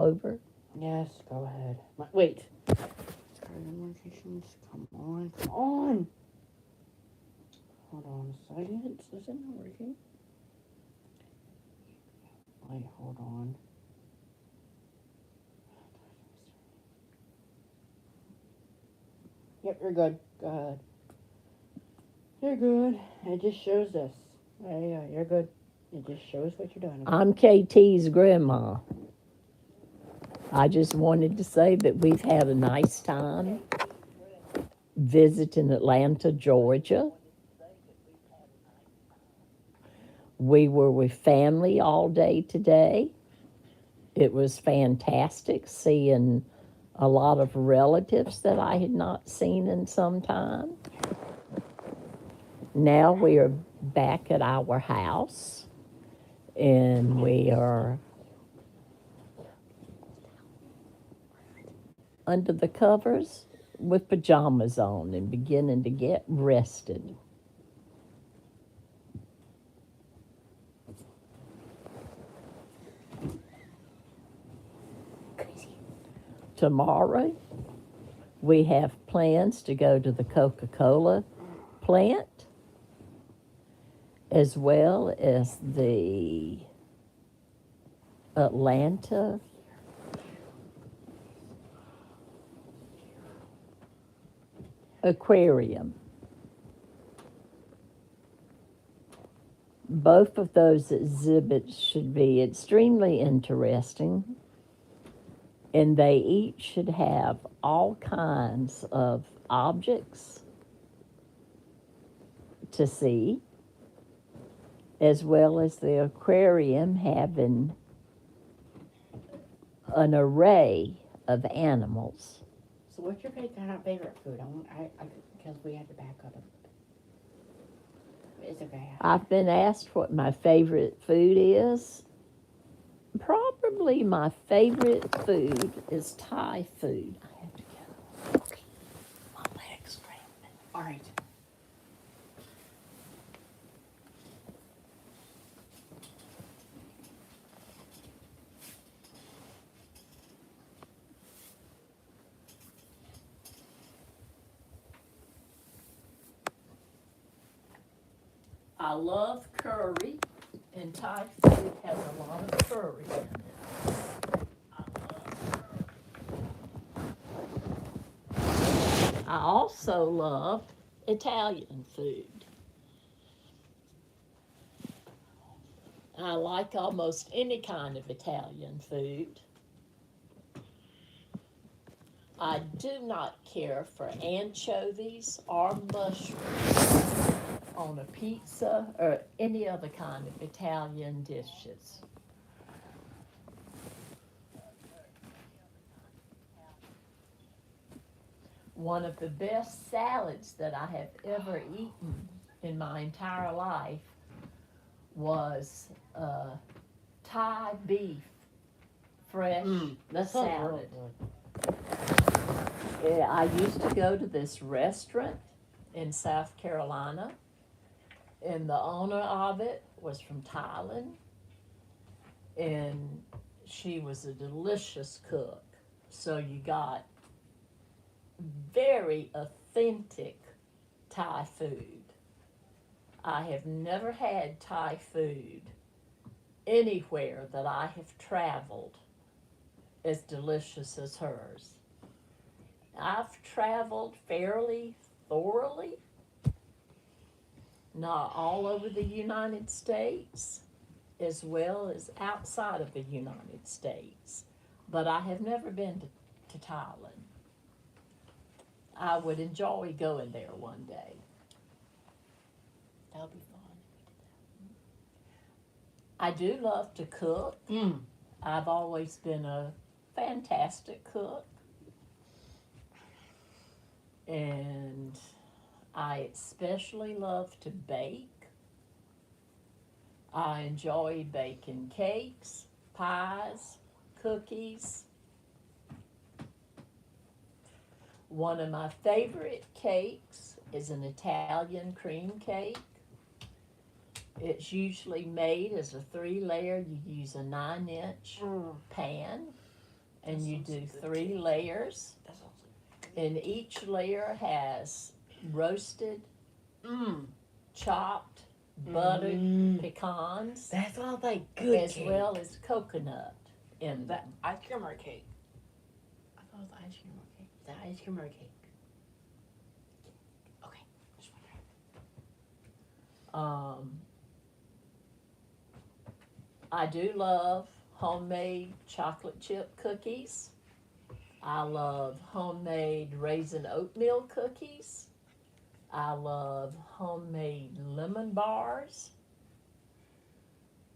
over? Yes, go ahead. Wait. Come on, come on. Hold on a second. Is it not working? Wait, hold on. Yep, you're good. Go ahead. You're good. It just shows this. Yeah, you're good. It just shows what you're doing. I'm KT's grandma. I just wanted to say that we've had a nice time visiting Atlanta, Georgia. We were with family all day today. It was fantastic seeing a lot of relatives that I had not seen in some time. Now we are back at our house and we are under the covers with pajamas on and beginning to get rested. Tomorrow, we have plans to go to the Coca Cola plant as well as the Atlanta Aquarium. Both of those exhibits should be extremely interesting, and they each should have all kinds of objects to see, as well as the aquarium having an array of animals. So, what's your favorite food? Because we had to back up. It's okay. I've been asked what my favorite food is. Probably my favorite food is Thai food. I have to go. Okay. My leg's cramping. All right. I love curry, and Thai food has a lot of curry in it. I love curry. I also love Italian food. I like almost any kind of Italian food. I do not care for anchovies or mushrooms on a pizza or any other kind of Italian dishes. One of the best salads that I have ever eaten in my entire life was Thai beef fresh That sounds salad. real good. I used to go to this restaurant in South Carolina, and the owner of it was from Thailand, and she was a delicious cook. So you got very authentic Thai food. I have never had Thai food anywhere that I have traveled as delicious as hers. I've traveled fairly thoroughly, not all over the United States, as well as outside of the United States, but I have never been to Thailand. I would enjoy going there one day. That'll be I do love to cook. fun. I've always been a fantastic cook. And I especially love to bake. I enjoy baking cakes, pies, cookies. One of my favorite cakes is an Italian cream cake. It's usually made as a 3-layer. You use a 9-inch pan, and you do 3 layers, That's also and each layer has roasted, chopped, buttered pecans, that sounds like good as cake. well as coconut in That them. ice cream or cake? I thought it was ice cream or cake. Is that ice cream or cake? Okay, just wondering. I do love homemade chocolate chip cookies. I love homemade raisin oatmeal cookies. I love homemade lemon bars.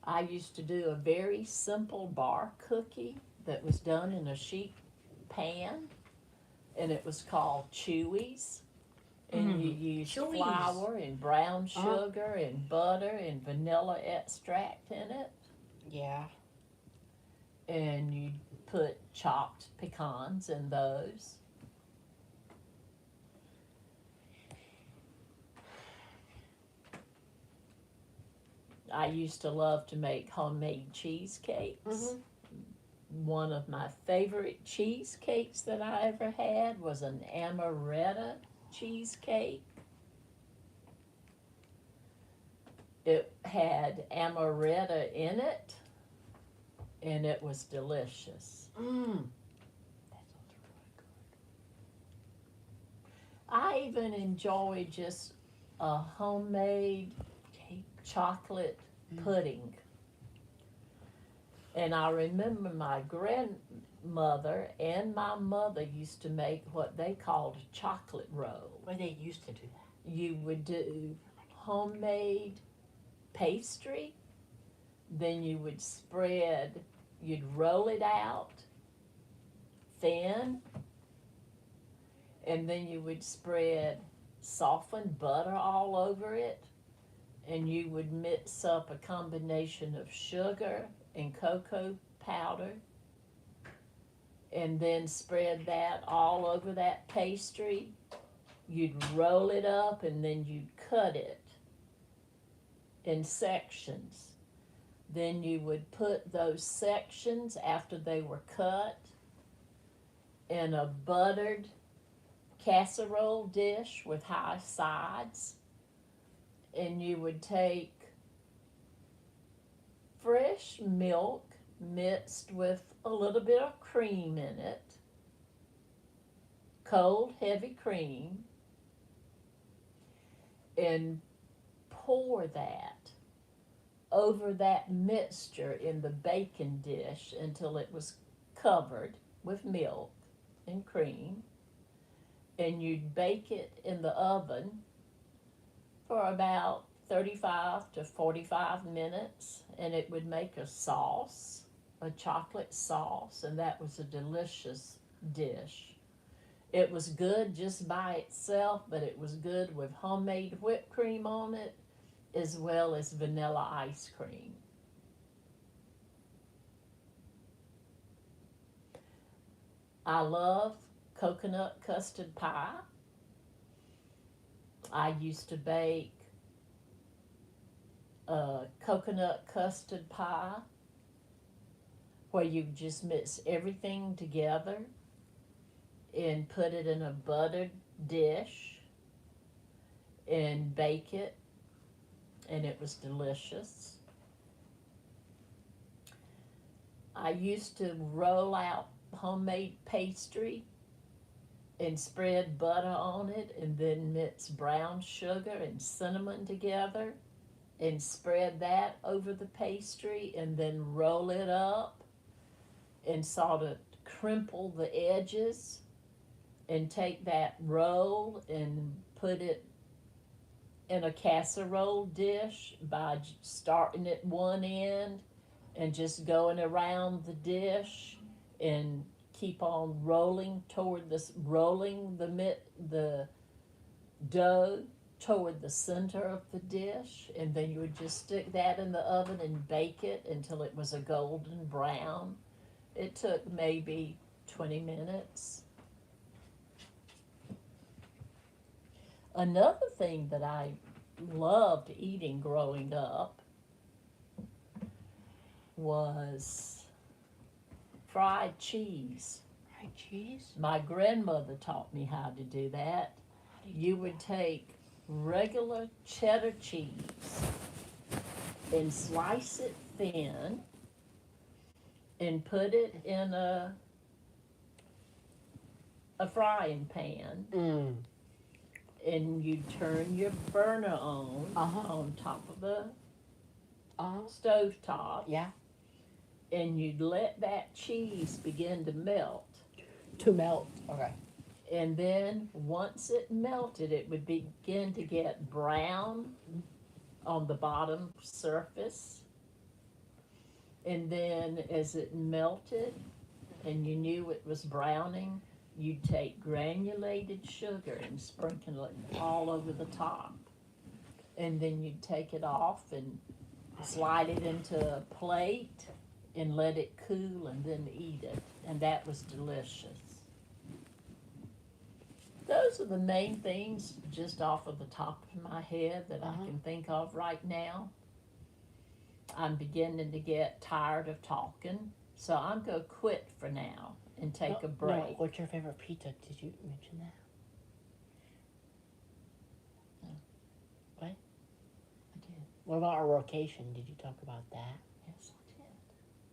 I used to do a very simple bar cookie that was done in a sheet pan, and it was called Chewies. And you used Chewies. flour and brown sugar and butter and vanilla extract in it. Yeah. And you put chopped pecans in those. I used to love to make homemade cheesecakes. One of my favorite cheesecakes that I ever had was an amaretto cheesecake. It had amaretto in it, and it was delicious. That sounds really good. I even enjoy just a homemade chocolate pudding. And I remember my grandmother and my mother used to make what they called a chocolate roll. Well, they used to do that. You would do homemade pastry, then you would spread, you'd roll it out thin, and then you would spread softened butter all over it, and you would mix up a combination of sugar and cocoa powder, and then spread that all over that pastry. You'd roll it up, and then you'd cut it in sections. Then you would put those sections, after they were cut, in a buttered casserole dish with high sides, and you would take fresh milk mixed with a little bit of cream in it, cold heavy cream, and pour that over that mixture in the baking dish until it was covered with milk and cream, and you'd bake it in the oven for about 35 to 45 minutes, and it would make a sauce, a chocolate sauce, and that was a delicious dish. It was good just by itself, but it was good with homemade whipped cream on it, as well as vanilla ice cream. I love coconut custard pie. I used to bake a coconut custard pie where you just mix everything together and put it in a buttered dish and bake it, and it was delicious. I used to roll out homemade pastry and spread butter on it, and then mix brown sugar and cinnamon together and spread that over the pastry, and then roll it up and sort of crimple the edges, and take that roll and put it in a casserole dish by starting at one end and just going around the dish, and keep on rolling the dough toward the center of the dish, and then you would just stick that in the oven and bake it until it was a golden brown. It took maybe 20 minutes. Another thing that I loved eating growing up was fried cheese. Fried cheese? My grandmother taught me how to do that. How do You would take regular cheddar cheese and slice it thin and put it in a frying pan, Mm. and you turn your burner on Uh-huh. on top of the Uh-huh. stove top, Yeah. and you'd let that cheese begin to melt. To melt. Okay. And then once it melted, it would begin to get brown on the bottom surface. And then as it melted and you knew it was browning, you'd take granulated sugar and sprinkle it all over the top. And then you'd take it off and slide it into a plate and let it cool and then eat it. And that was delicious. Those are the main things just off of the top of my head that I can think of right now. I'm beginning to get tired of talking, so I'm going to quit for now and take a break. No. What's your favorite pizza? Did you mention that? No. What? I did. What about our location? Did you talk about that? Yes,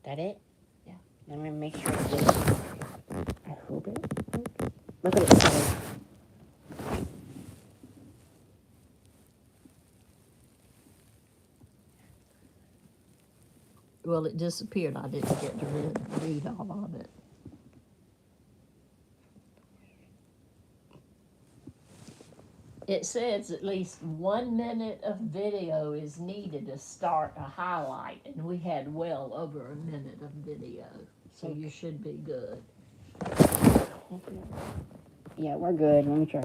I did. That it? Yeah. Let me make sure. I hope it. Look at it say. Well, it disappeared. I didn't get to read all of it. It says at least 1 minute of video is needed to start a highlight, and we had well over a minute of video, so you should be good. Yeah, we're good. Let me try.